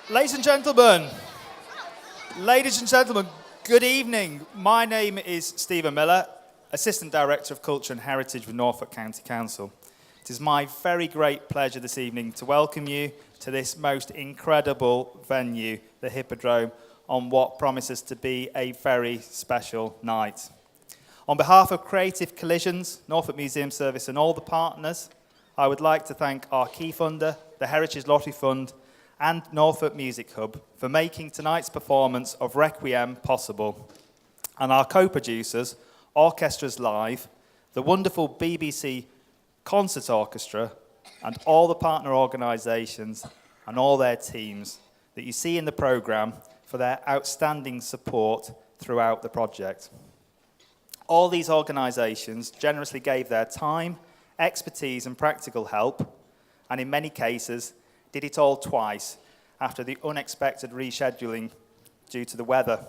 Ladies and gentlemen, good evening. My name is Stephen Miller, Assistant Director of Culture and Heritage with Norfolk County Council. It is my very great pleasure this evening to welcome you to this most incredible venue, the Hippodrome, on what promises to be a very special night. On behalf of Creative Collisions, Norfolk Museum Service and all the partners, I would like to thank our key funder, the Heritage Lottery Fund, and Norfolk Music Hub for making tonight's performance of Requiem possible, and our co-producers, Orchestras Live, the wonderful BBC Concert Orchestra, and all the partner organisations and all their teams that you see in the programme for their outstanding support throughout the project. All these organisations generously gave their time, expertise and practical help, and in many cases did it all twice after the unexpected rescheduling due to the weather.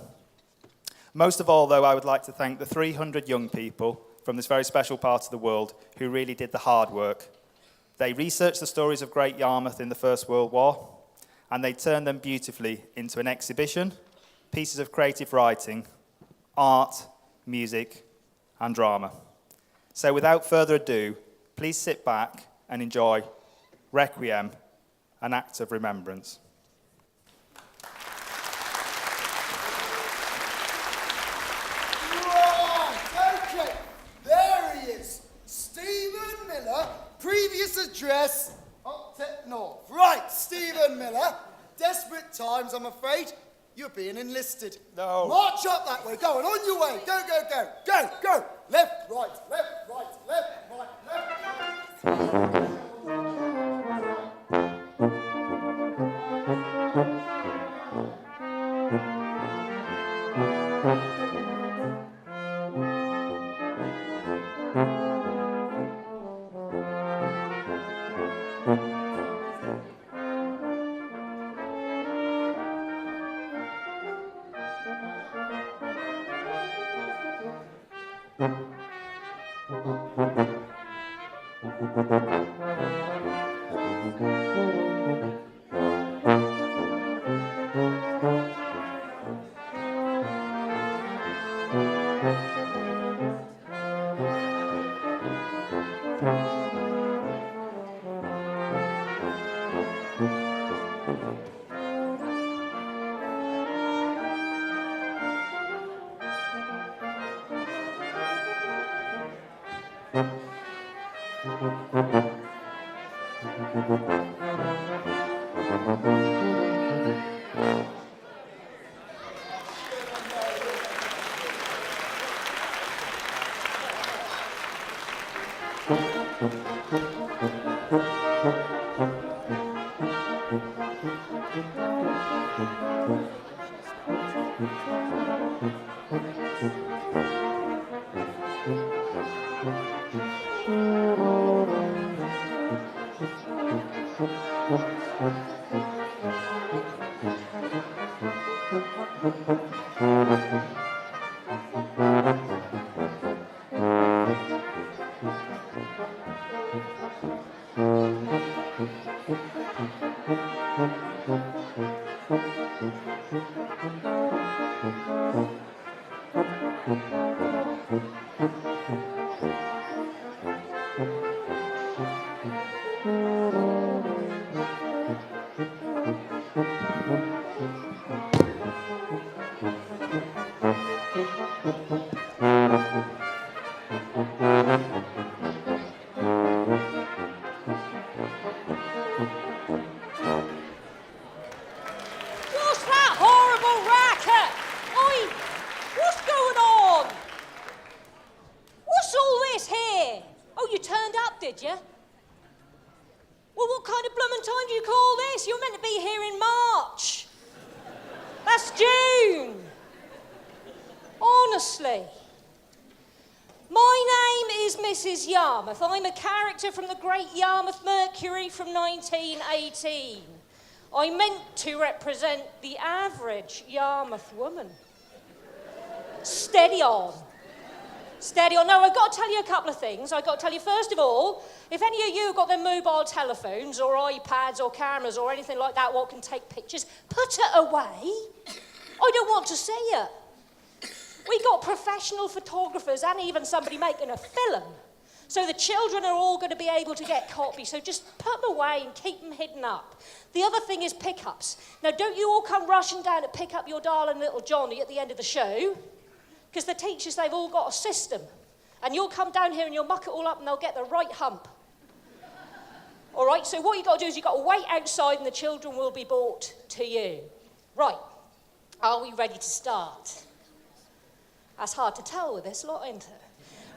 Most of all, though, I would like to thank the 300 young people from this very special part of the world who really did the hard work. They researched the stories of Great Yarmouth in the First World War, and they turned them beautifully into an exhibition, pieces of creative writing, art, music, and drama. So without further ado, please sit back and enjoy Requiem, an Act of Remembrance. Right, okay, there he is. Stephen Miller, previous address, Octet North. Right, Stephen Miller, desperate times, I'm afraid. You're being enlisted. No. March up that way, go on your way. Go, go, go, go, go. Left, right, left, right, left, right, left, right. I'm a character from the Great Yarmouth Mercury from 1918. I meant to represent the average Yarmouth woman. Steady on. Steady on. No, I've got to tell you a couple of things. I've got to tell you, first of all, if any of you have got their mobile telephones or iPads or cameras or anything like that what can take pictures, put it away. I don't want to see it. We got professional photographers and even somebody making a film. So the children are all going to be able to get copies. So just put them away and keep them hidden up. The other thing is pickups. Now, don't you all come rushing down to pick up your darling little Johnny at the end of the show. Because the teachers, they've all got a system. And you'll come down here and you'll muck it all up and they'll get the right hump. All right, so what you've got to do is you've got to wait outside and the children will be brought to you. Right, are we ready to start? That's hard to tell with this lot, isn't it?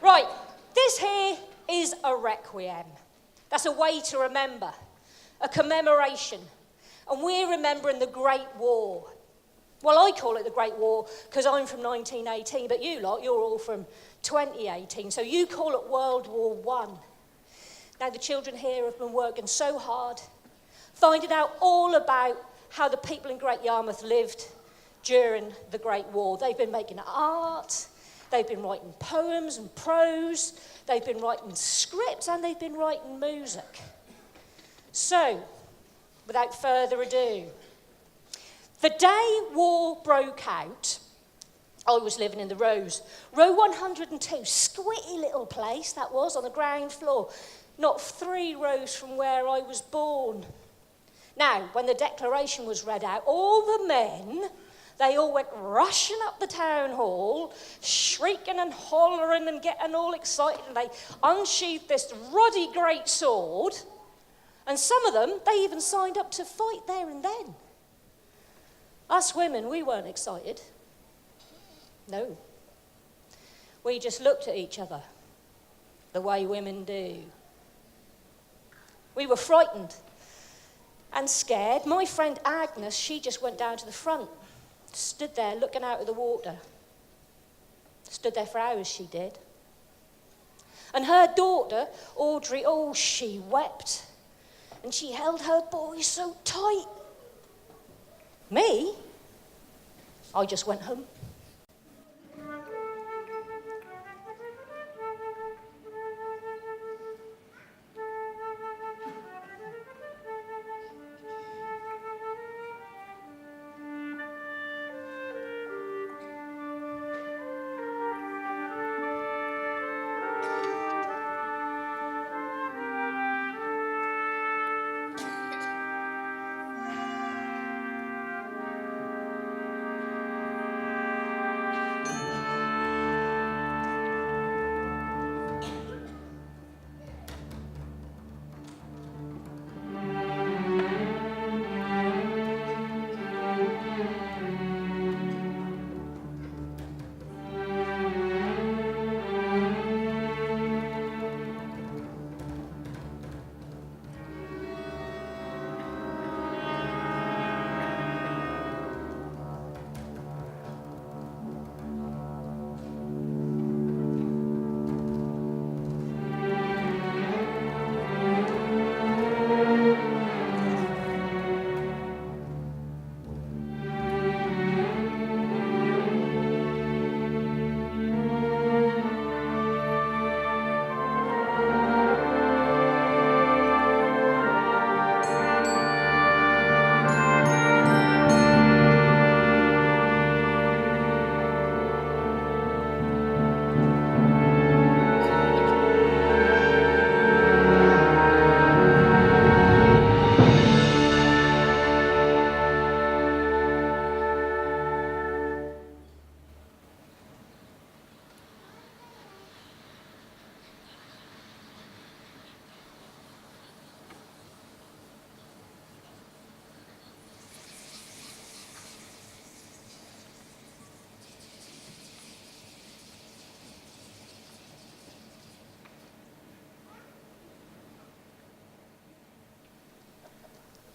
Right, this here is a requiem. That's a way to remember, a commemoration. And we're remembering the Great War. Well, I call it the Great War because I'm from 1918, but you lot, you're all from 2018, so you call it World War I. Now, the children here have been working so hard, finding out all about how the people in Great Yarmouth lived during the Great War. They've been making art, they've been writing poems and prose, they've been writing scripts, and they've been writing music. So, without further ado, the day war broke out, I was living in the Rows. Row 102, squitty little place that was on the ground floor, not 3 rows from where I was born. Now, when the declaration was read out, all the men, they all went rushing up the town hall, shrieking and hollering and getting all excited, and they unsheathed this ruddy great sword, and some of them, they even signed up to fight there and then. Us women, we weren't excited. No. We just looked at each other the way women do. We were frightened and scared. My friend Agnes, she just went down to the front, stood there looking out of the water. Stood there for hours, she did. And her daughter, Audrey, oh, she wept. And she held her boy so tight. Me? I just went home.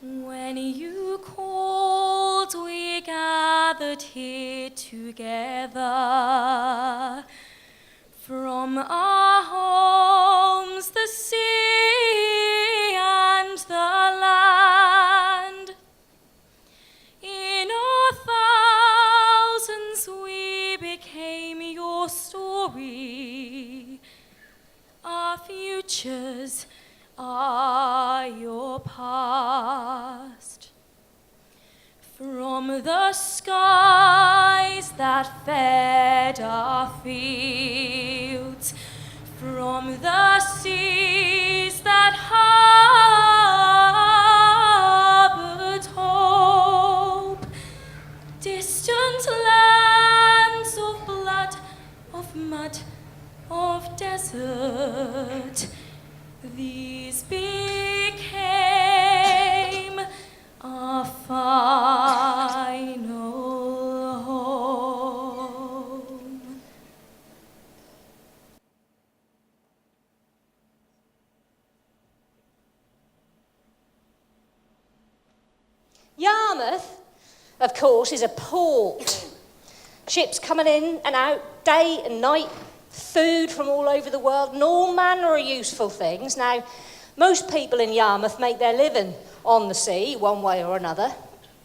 When you called, we gathered here together. From our homes, the sea and the land. In our thousands we became your story. the skies that fed our fields, from the seas that harbored hope, distant lands of blood, of mud, of desert, these became our final home. Yarmouth, of course, is a port. Ships coming in and out day and night, food from all over the world, and all manner of useful things. Now, most people in Yarmouth make their living on the sea, one way or another.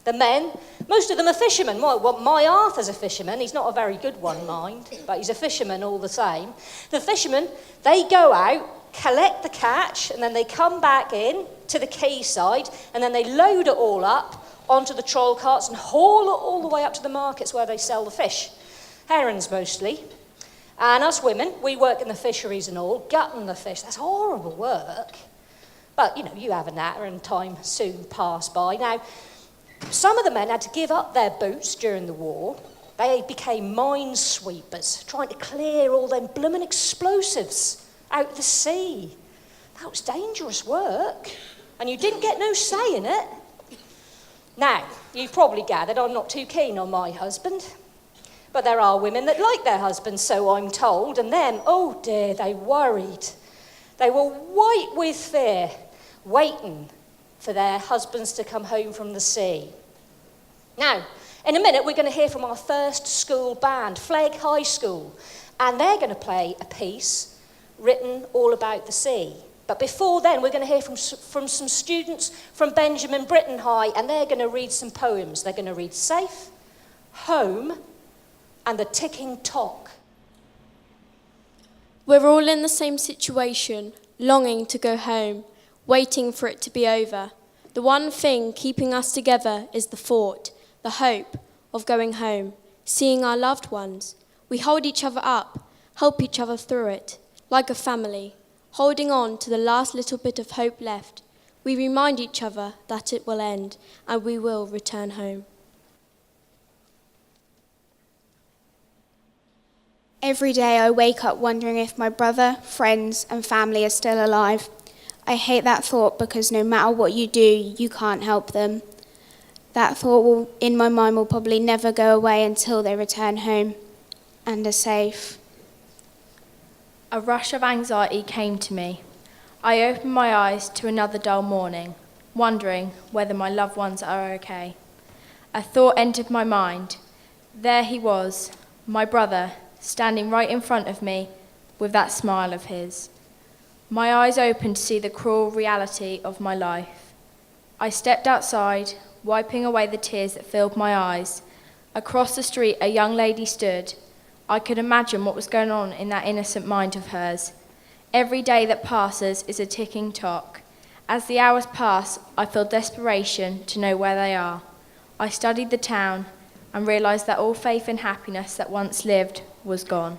The men, most of them are fishermen. Well, my Arthur's a fisherman. He's not a very good one, mind, but he's a fisherman all the same. The fishermen, they go out, collect the catch, and then they come back in to the quayside, and then they load it all up onto the troll carts and haul it all the way up to the markets where they sell the fish. Herons mostly. And us women, we work in the fisheries and all, gutting the fish. That's horrible work. But, you know, you have a natter and time soon passed by. Now, some of the men had to give up their boots during the war. They became minesweepers, trying to clear all them bloomin' explosives out the sea. That was dangerous work, and you didn't get no say in it. Now, you've probably gathered I'm not too keen on my husband, but there are women that like their husbands, so I'm told, and them, oh dear, they worried. They were white with fear, waiting for their husbands to come home from the sea. Now, in a minute, we're going to hear from our first school band, Flegg High School, and they're going to play a piece written all about the sea. But before then, we're going to hear from some students from Benjamin Britten High, and they're going to read some poems. They're going to read Safe, Home, and The Ticking Tock. We're all in the same situation, longing to go home, waiting for it to be over. The one thing keeping us together is the thought, the hope of going home, seeing our loved ones. We hold each other up, help each other through it, like a family, holding on to the last little bit of hope left. We remind each other that it will end and we will return home. Every day I wake up wondering if my brother, friends, and family are still alive. I hate that thought because no matter what you do, you can't help them. That thought in my mind will probably never go away until they return home and are safe. A rush of anxiety came to me. I opened my eyes to another dull morning, wondering whether my loved ones are okay. A thought entered my mind. There he was, my brother, standing right in front of me with that smile of his. My eyes opened to see the cruel reality of my life. I stepped outside, wiping away the tears that filled my eyes. Across the street, a young lady stood. I could imagine what was going on in that innocent mind of hers. Every day that passes is a ticking tock. As the hours pass, I feel desperation to know where they are. I studied the town and realised that all faith and happiness that once lived was gone.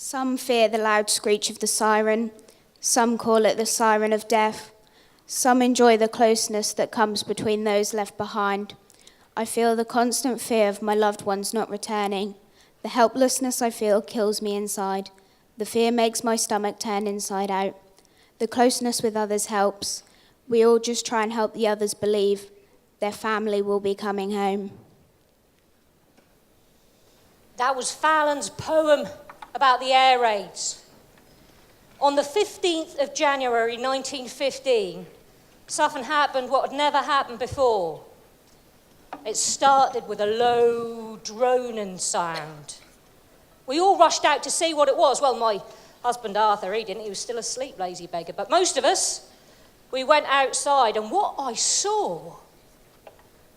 Some fear the loud screech of the siren. Some call it the siren of death. Some enjoy the closeness that comes between those left behind. I feel the constant fear of my loved ones not returning. The helplessness I feel kills me inside. The fear makes my stomach turn inside out. The closeness with others helps. We all just try and help the others believe their family will be coming home. That was Fallon's poem about the air raids. On the 15th of January 1915, something happened what had never happened before. It started with a low droning sound. We all rushed out to see what it was. Well, my husband Arthur, he didn't. He was still asleep, lazy beggar. But most of us, we went outside, and what I saw,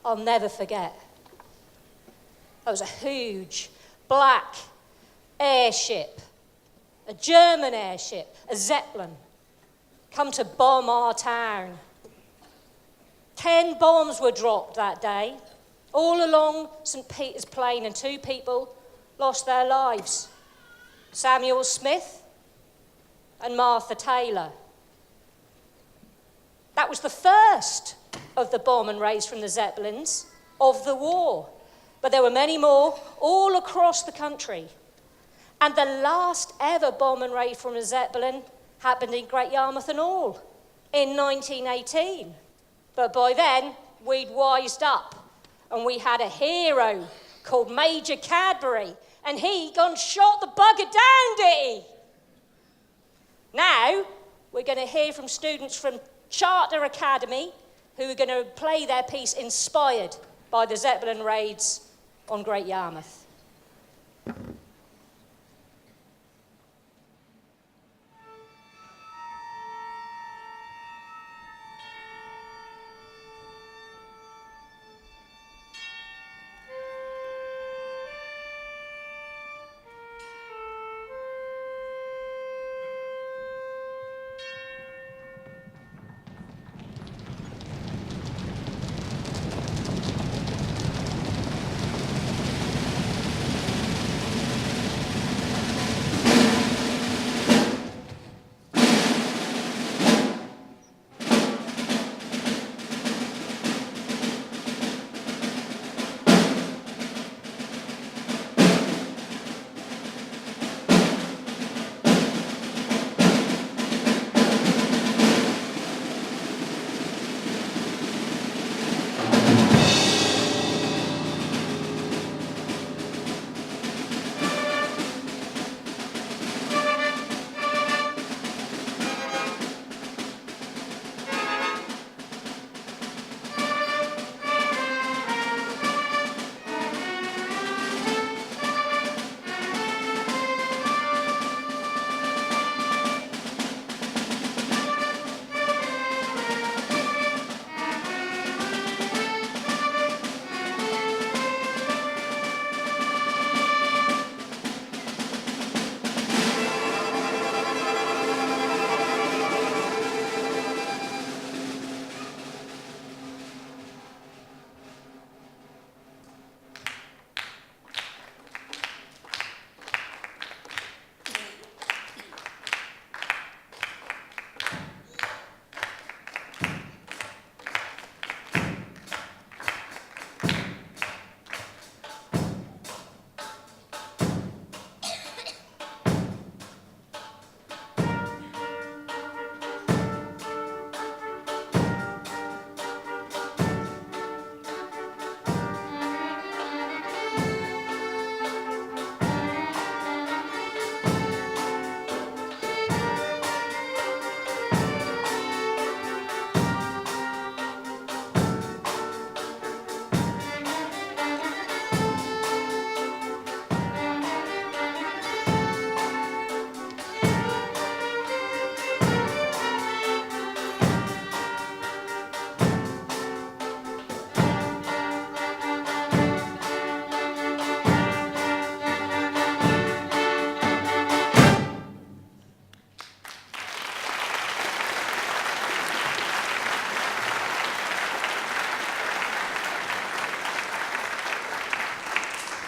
I'll never forget. There was a huge black airship, a German airship, a Zeppelin, come to bomb our town. 10 bombs were dropped that day, all along St. Peter's Plain, and 2 people lost their lives. Samuel Smith and Martha Taylor. That was the first of the bomb and raids from the Zeppelins of the war. But there were many more all across the country. And the last ever bomb and raid from a Zeppelin happened in Great Yarmouth and all in 1918. But by then, we'd wised up, and we had a hero called Major Cadbury, and he gone shot the bugger down, did he? Now, we're going to hear from students from Charter Academy who are going to play their piece inspired by the Zeppelin raids on Great Yarmouth.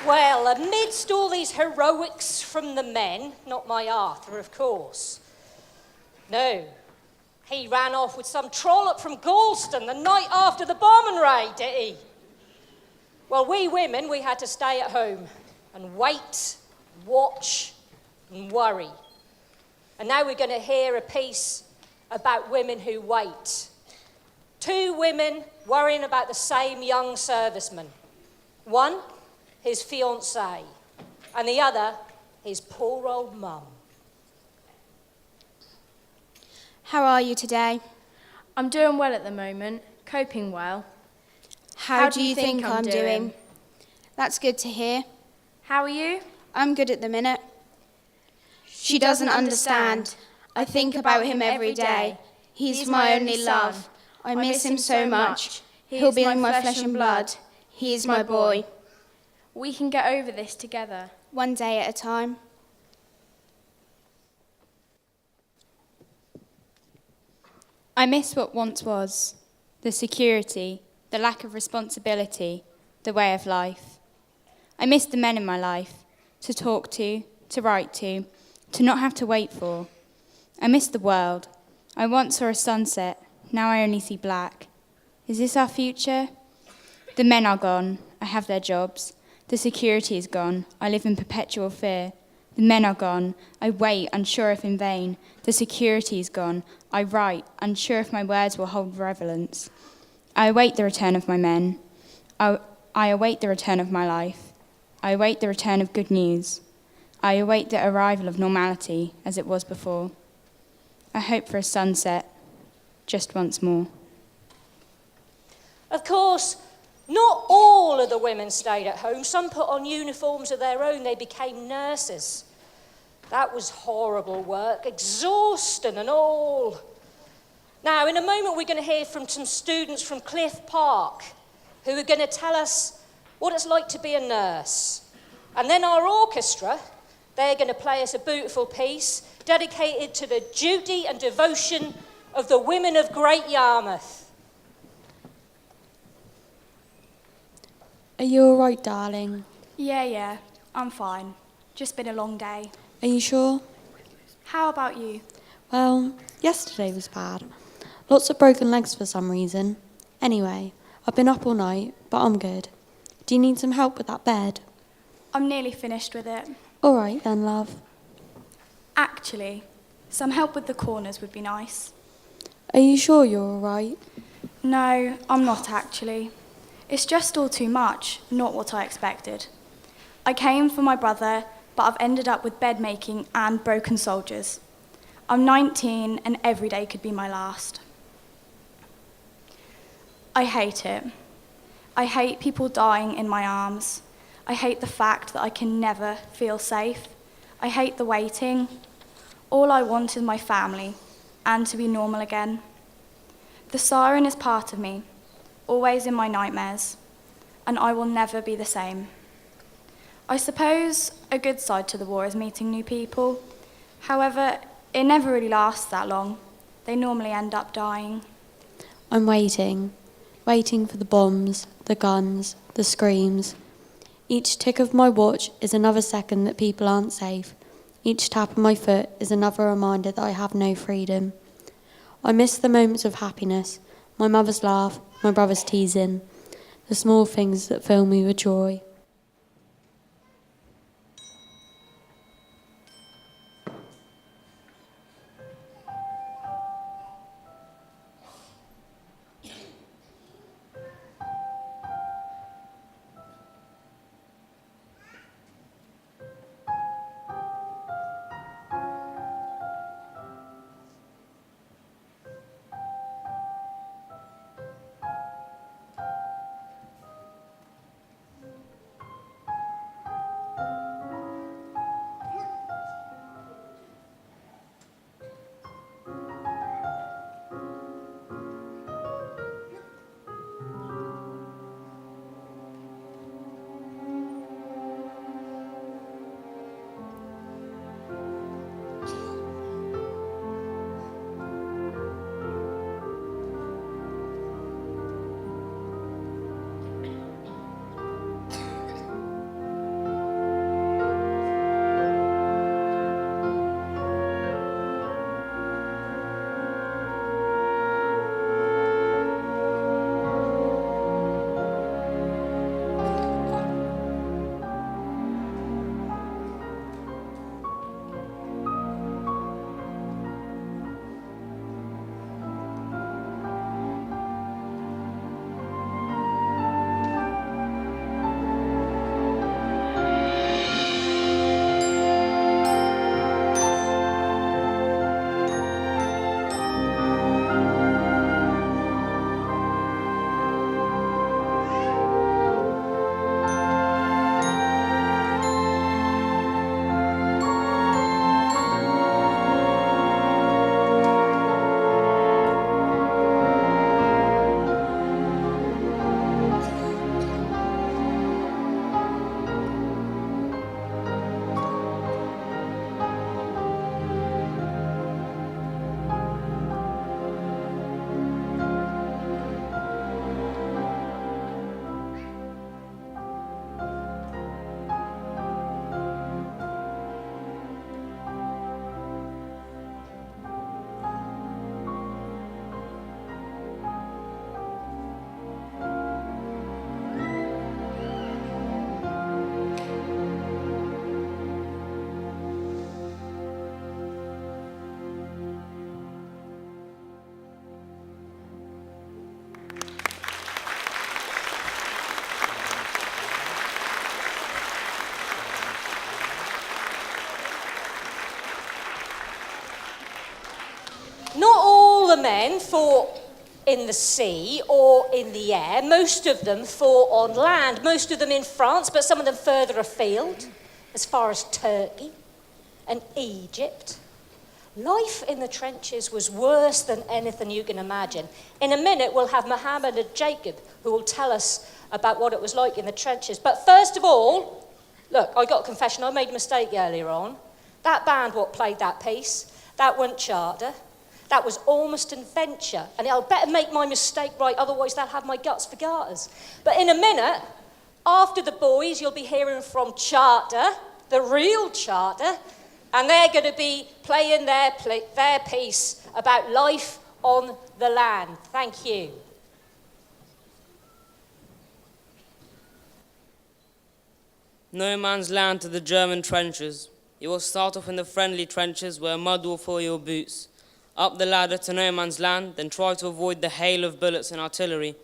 Well, amidst all these heroics from the men, not my Arthur, of course. No, he ran off with some trollop from Galston the night after the bombing raid, did he? Well, we women, we had to stay at home and wait, watch and worry. And now we're going to hear a piece about women who wait. 2 women worrying about the same young serviceman. One, his fiancée, and the other, his poor old mum. How are you today? I'm doing well at the moment, coping well. How do you think I'm doing? That's good to hear. How are you? I'm good at the minute. She doesn't understand. I think about him every day. He's my only love. I miss him so much. He'll be in my flesh and blood. He's my boy. We can get over this together. One day at a time. I miss what once was, the security, the lack of responsibility, the way of life. I miss the men in my life, to talk to write to not have to wait for. I miss the world. I once saw a sunset, now I only see black. Is this our future? The men are gone, I have their jobs. The security is gone, I live in perpetual fear. The men are gone, I wait, unsure if in vain. The security is gone, I write, unsure if my words will hold relevance. I await the return of my men. I await the return of my life. I await the return of good news. I await the arrival of normality as it was before. I hope for a sunset, just once more. Of course, not all of the women stayed at home. Some put on uniforms of their own. They became nurses. That was horrible work, exhausting and all. Now, in a moment, we're going to hear from some students from Cliff Park who are going to tell us what it's like to be a nurse. And then our orchestra, they're going to play us a beautiful piece dedicated to the duty and devotion of the women of Great Yarmouth. Are you all right, darling? Yeah, I'm fine. Just been a long day. Are you sure? How about you? Well, yesterday was bad. Lots of broken legs for some reason. Anyway, I've been up all night, but I'm good. Do you need some help with that bed? I'm nearly finished with it. All right then, love. Actually, some help with the corners would be nice. Are you sure you're all right? No, I'm not actually. It's just all too much, not what I expected. I came for my brother, but I've ended up with bed making and broken soldiers. I'm 19 and every day could be my last. I hate it. I hate people dying in my arms. I hate the fact that I can never feel safe. I hate the waiting. All I want is my family and to be normal again. The siren is part of me, always in my nightmares, and I will never be the same. I suppose a good side to the war is meeting new people. However, it never really lasts that long. They normally end up dying. I'm waiting for the bombs, the guns, the screams. Each tick of my watch is another second that people aren't safe. Each tap of my foot is another reminder that I have no freedom. I miss the moments of happiness, my mother's laugh, my brother's teasing, the small things that fill me with joy. men fought in the sea or in the air. Most of them fought on land, most of them in France, but some of them further afield, as far as Turkey and Egypt. Life in the trenches was worse than anything you can imagine. In a minute, we'll have Mohammed and Jacob, who will tell us about what it was like in the trenches. But first of all, look, I got a confession. I made a mistake earlier on. That band what played that piece, that wasn't Charter. That was Ormiston Venture. And I'll better make my mistake right, otherwise they'll have my guts for garters. But in a minute, after the boys, you'll be hearing from Charter, the real Charter, and they're going to be playing their piece about life on the land. Thank you. No man's land to the German trenches. You will start off in the friendly trenches where mud will fill your boots. Up the ladder to no man's land, then try to avoid the hail of bullets and artillery.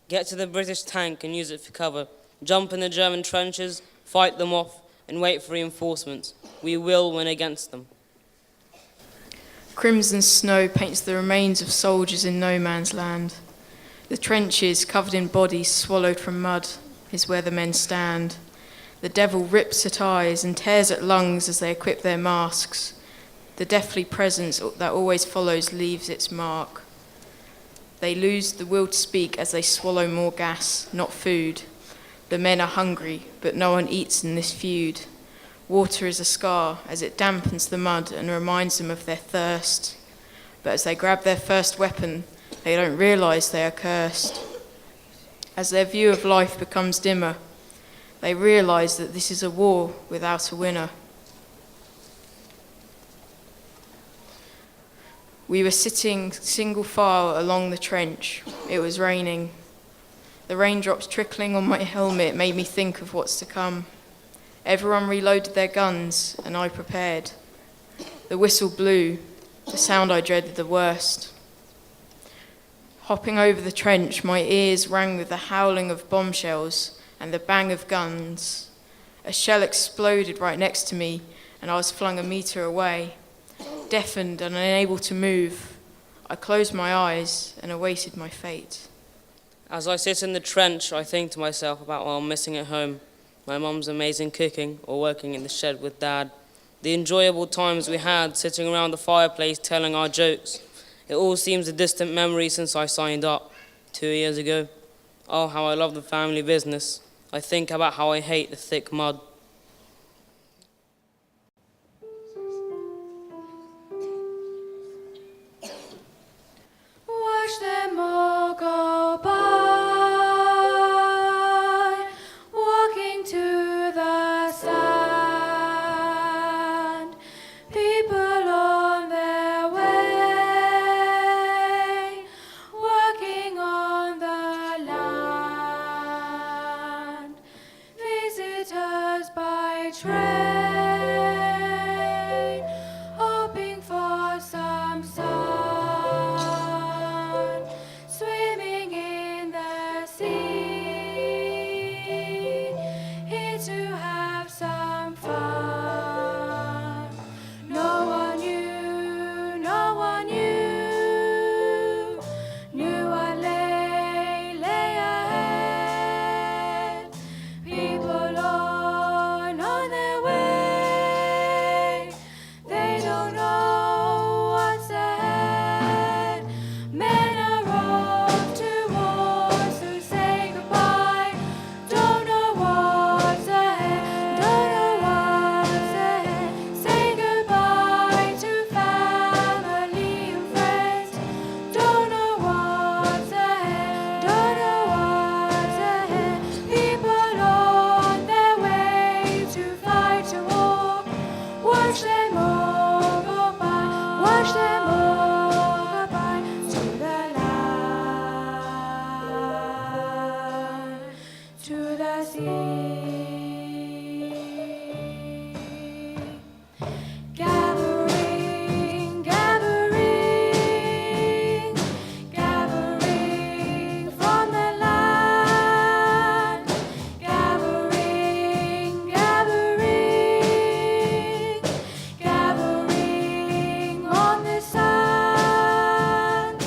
Get to the British tank and use it for cover. Jump in the German trenches, fight them off, and wait for reinforcements. We will win against them. Crimson snow paints the remains of soldiers in no man's land. The trenches, covered in bodies swallowed from mud, is where the men stand. The devil rips at eyes and tears at lungs as they equip their masks. The deathly presence that always follows leaves its mark. They lose the will to speak as they swallow more gas, not food. The men are hungry, but no one eats in this feud. Water is a scar as it dampens the mud and reminds them of their thirst. But as they grab their first weapon, they don't realize they are cursed. As their view of life becomes dimmer, they realize that this is a war without a winner. We were sitting single file along the trench. It was raining. The raindrops trickling on my helmet made me think of what's to come. Everyone reloaded their guns, and I prepared. The whistle blew, the sound I dreaded the worst. Hopping over the trench, my ears rang with the howling of bombshells and the bang of guns. A shell exploded right next to me, and I was flung a meter away. Deafened and unable to move, I closed my eyes and awaited my fate. As I sit in the trench, I think to myself about what I'm missing at home. My mum's amazing cooking or working in the shed with Dad. The enjoyable times we had sitting around the fireplace telling our jokes. It all seems a distant memory since I signed up 2 years ago. Oh, how I love the family business. I think about how I hate the thick mud. Watch them all go by, walking to the sand. People on their way, working on the land. Visitors by train, hoping for some sun. Swimming in the sea, here to have some fun. No one knew what lay ahead. People on their way, they don't know what's ahead. Men are off to war, so say goodbye. Don't know what's ahead, don't know what's ahead. Say goodbye to family and friends. Don't know what's ahead, don't know what's ahead. People on their way to fight a war. Watch them all go by, watch them all go by to the land, to the sea. Gathering, gathering, gathering from the land. Gathering, gathering, gathering on the sand.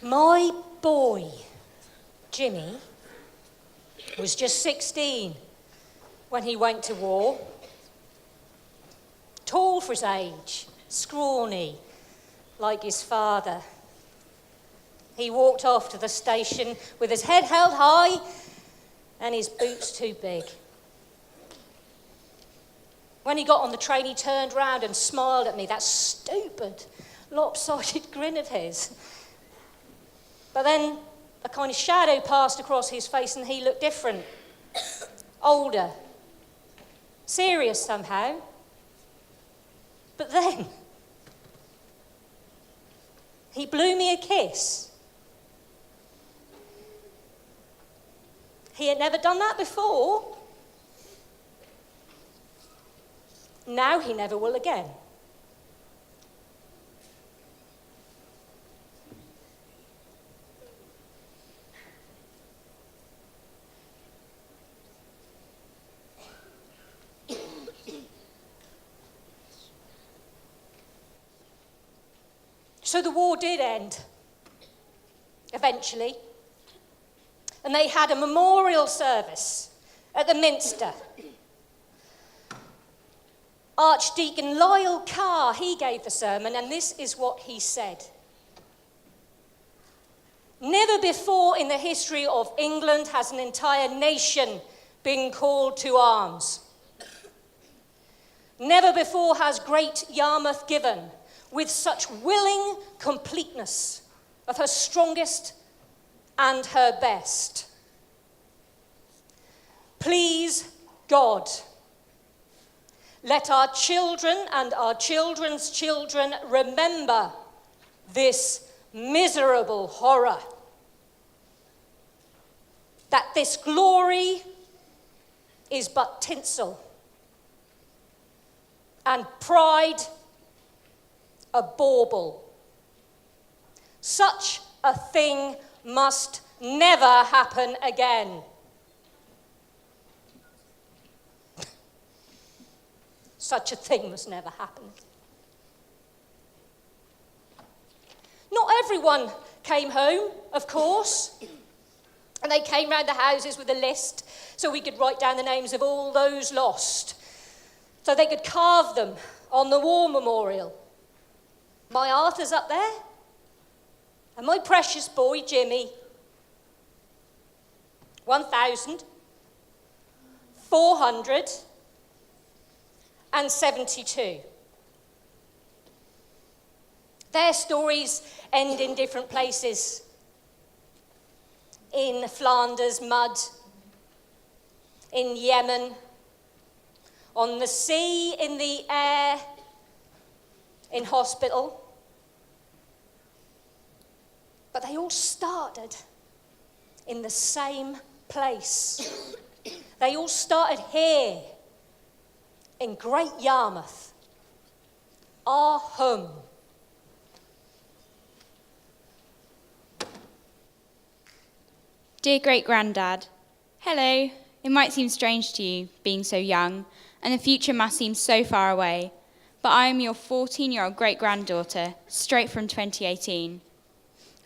My boy, Jimmy, was just 16 when he went to war. Tall for his age, scrawny, like his father. He walked off to the station with his head held high and his boots too big. When he got on the train, he turned round and smiled at me, that stupid, lopsided grin of his. But then a kind of shadow passed across his face and he looked different, older, serious somehow. But then he blew me a kiss. He had never done that before. Now he never will again. So the war did end, eventually. And they had a memorial service at the Minster. Archdeacon Lyle Carr, he gave the sermon, and this is what he said. Never before in the history of England has an entire nation been called to arms. Never before has Great Yarmouth given with such willing completeness of her strongest and her best. Please, God, let our children and our children's children remember this miserable horror. That this glory is but tinsel, and pride a bauble. Such a thing must never happen again. Such a thing must never happen. Not everyone came home, of course, and they came round the houses with a list so we could write down the names of all those lost, so they could carve them on the war memorial. My Arthur's up there, and my precious boy, Jimmy. 1,472. Their stories end in different places. In Flanders mud, in Yemen, on the sea, in the air, in hospital. But they all started in the same place. They all started here, in Great Yarmouth, our home. Dear great-granddad, hello. It might seem strange to you, being so young, and the future must seem so far away, but I am your 14-year-old great-granddaughter, straight from 2018.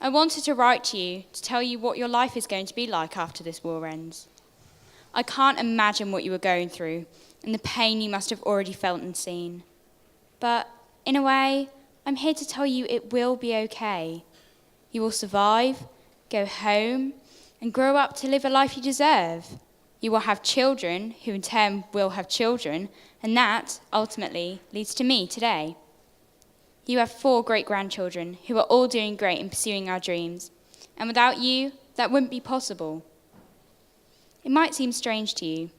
I wanted to write to you to tell you what your life is going to be like after this war ends. I can't imagine what you were going through and the pain you must have already felt and seen. But, in a way, I'm here to tell you it will be okay. You will survive, go home, and grow up to live a life you deserve. You will have children, who in turn will have children, and that, ultimately, leads to me today. You have 4 great-grandchildren who are all doing great in pursuing our dreams, and without you, that wouldn't be possible. It might seem strange to you,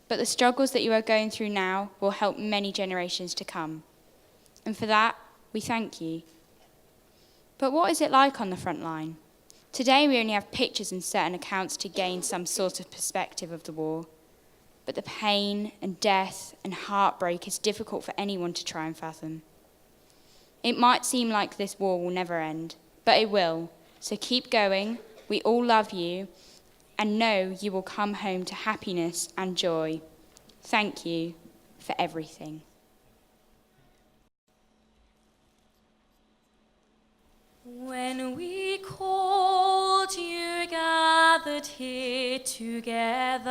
but the struggles that you are going through now will help many generations to come. And for that, we thank you. But what is it like on the front line? Today we only have pictures and certain accounts to gain some sort of perspective of the war. But the pain and death and heartbreak is difficult for anyone to try and fathom. It might seem like this war will never end, but it will. So keep going, we all love you, and know you will come home to happiness and joy. Thank you for everything. When we called you gathered here together,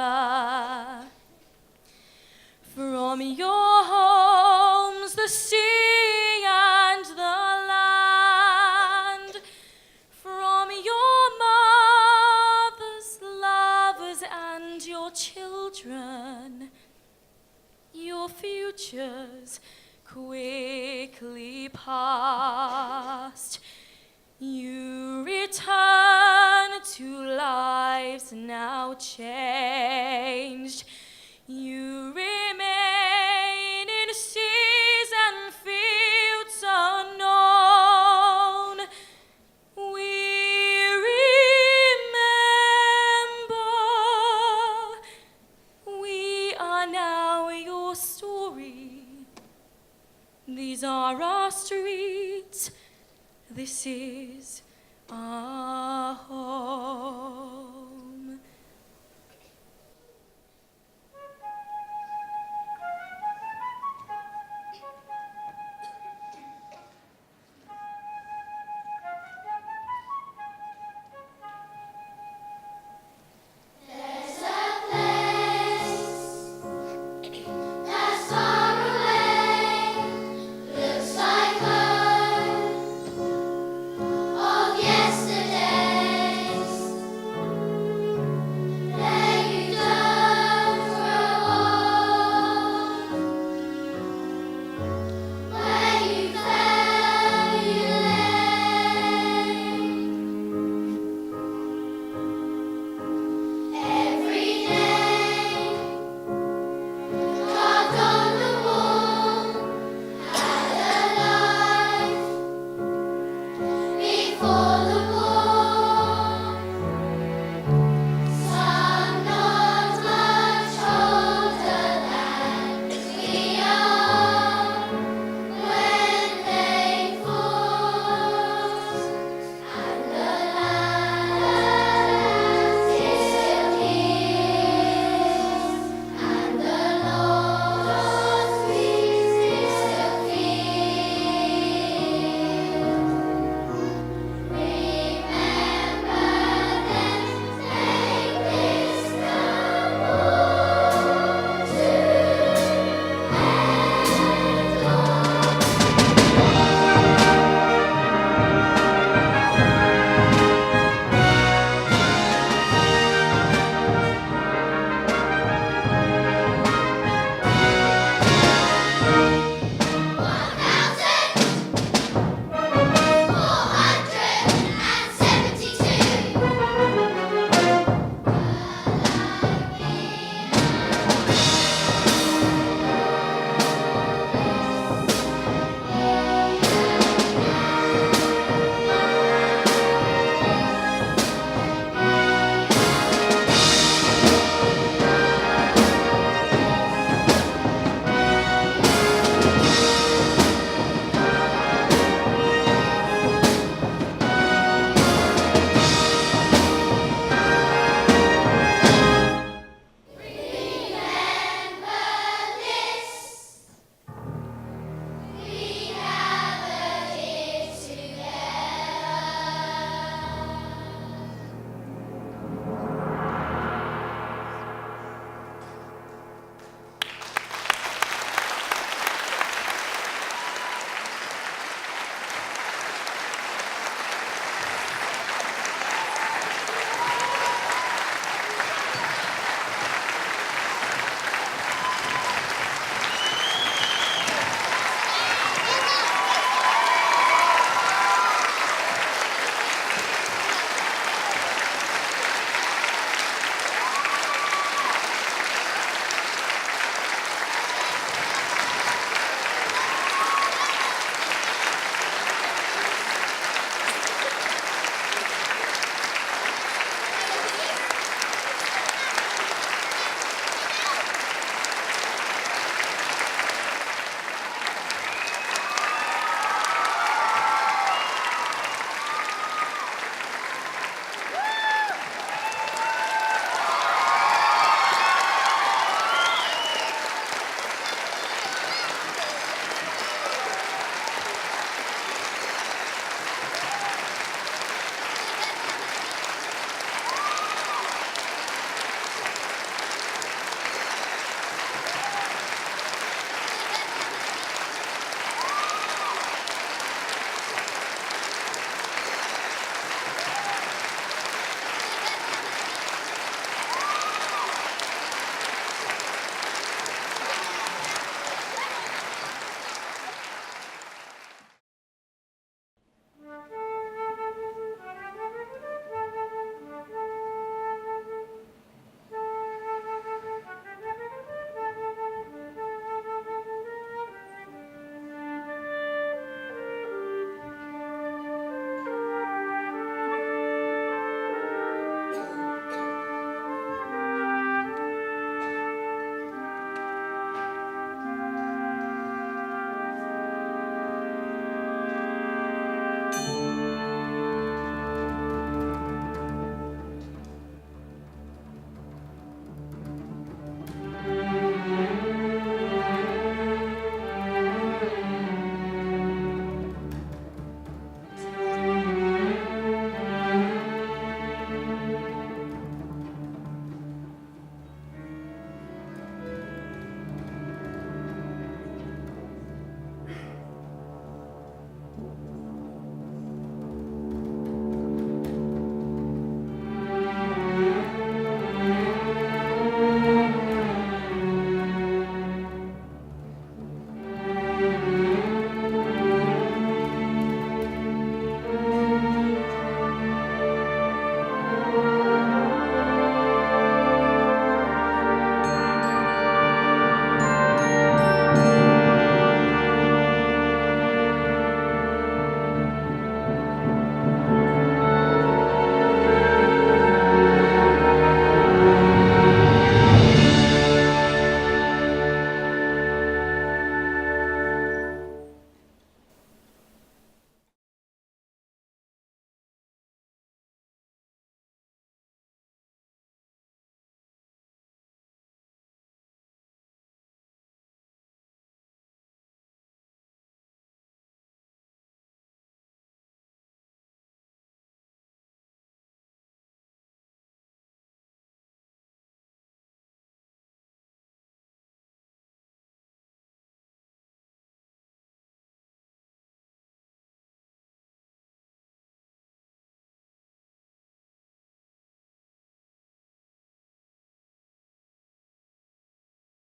from your homes, the sea and the land, from your mothers, lovers, and your children, your futures quickly past. You return to lives now changed. You remain in seas and fields unknown. We remember. We are now your story. These are our streets. This is our home.